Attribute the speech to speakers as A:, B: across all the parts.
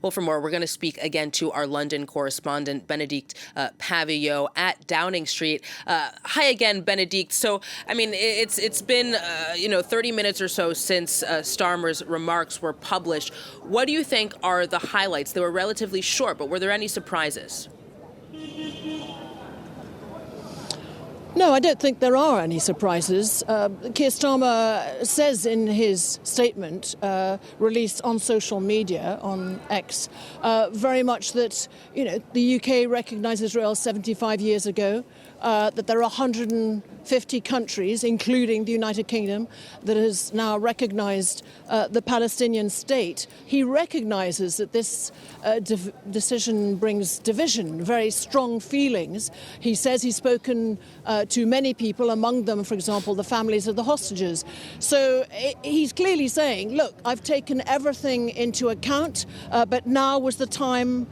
A: Well, for more, we're going to speak again to our London correspondent, Benedict Pavillot at Downing Street. Hi again, Benedict. So, I mean, it's been, 30 minutes or so since Starmer's remarks were published. What do you think are the highlights? They were relatively short, but were there any surprises?
B: No, I don't think there are any surprises. Keir Starmer says in his statement released on social media, on X, very much that, the UK recognised Israel 75 years ago, that there are 150 countries, including the United Kingdom, that has now recognised the Palestinian state. He recognises that this decision brings division, very strong feelings. He says he's spoken to many people, among them, for example, the families of the hostages. So he's clearly saying, look, I've taken everything into account, but now was the time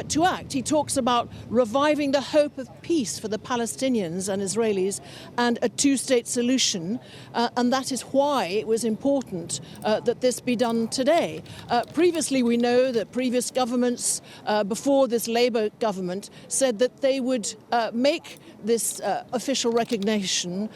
B: to act. He talks about reviving the hope of peace for the Palestinians and Israelis and a two-state solution, and that is why it was important that this be done today. Previously, we know that previous governments, before this Labour government, said that they would make this official recognition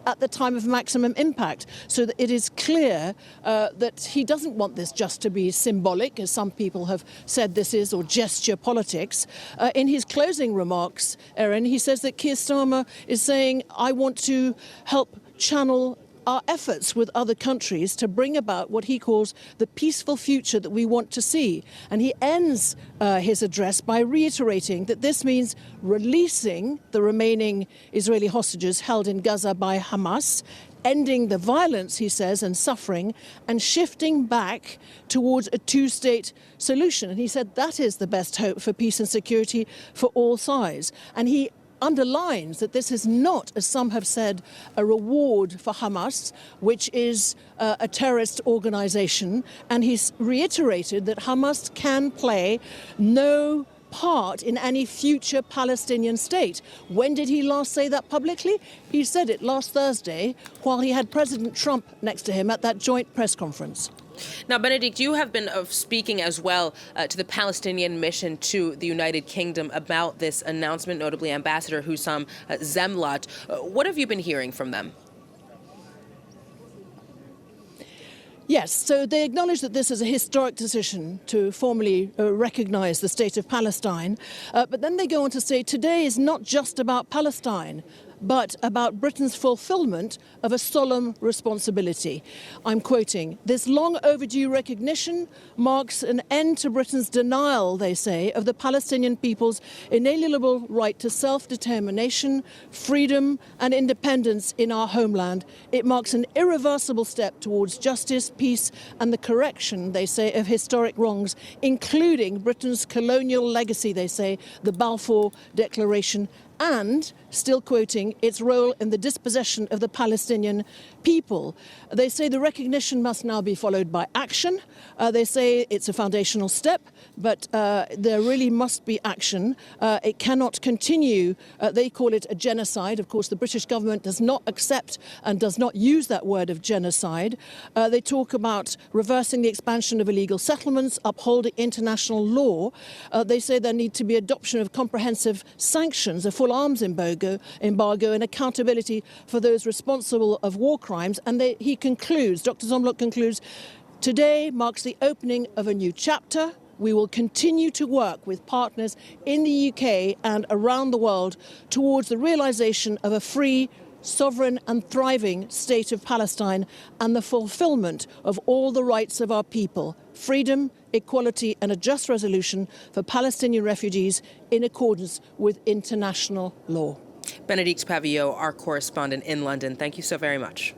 B: at the time of maximum impact, so that it is clear that he doesn't want this just to be symbolic, as some people have said this is, or gesture politics. In his closing remarks, Erin, he says that Keir Starmer is saying, I want to help channel our efforts with other countries to bring about what he calls the peaceful future that we want to see. And he ends his address by reiterating that this means releasing the remaining Israeli hostages held in Gaza by Hamas, ending the violence, he says, and suffering, and shifting back towards a two-state solution. And he said that is the best hope for peace and security for all sides. And he underlines that this is not, as some have said, a reward for Hamas, which is a terrorist organization. And he's reiterated that Hamas can play no part in any future Palestinian state. When did he last say that publicly? He said it last Thursday while he had President Trump next to him at that joint press conference.
A: Now, Benedict, you have been speaking as well to the Palestinian mission to the United Kingdom about this announcement, notably Ambassador Hussam Zemlot. What have you been hearing from them?
B: Yes, so they acknowledge that this is a historic decision to formally recognise the state of Palestine. But then they go on to say today is not just about Palestine, but about Britain's fulfilment of a solemn responsibility. I'm quoting, "This long overdue recognition marks an end to Britain's denial," they say, "of the Palestinian people's inalienable right to self-determination, freedom and independence in our homeland. It marks an irreversible step towards justice, peace and the correction," they say, "of historic wrongs, including Britain's colonial legacy," they say, the Balfour Declaration, and, still quoting, its role in the dispossession of the Palestinian people. They say the recognition must now be followed by action. They say it's a foundational step, but there really must be action. It cannot continue. They call it a genocide. Of course, the British government does not accept and does not use that word of genocide. They talk about reversing the expansion of illegal settlements, upholding international law. They say there need to be adoption of comprehensive sanctions, a full arms embargo and accountability for those responsible of war crimes. And he concludes, Dr. Zomlot concludes, today marks the opening of a new chapter. We will continue to work with partners in the UK and around the world towards the realisation of a free, sovereign and thriving state of Palestine and the fulfilment of all the rights of our people, freedom, equality and a just resolution for Palestinian refugees in accordance with international law.
A: Benedict Pavillot, our correspondent in London, thank you so very much.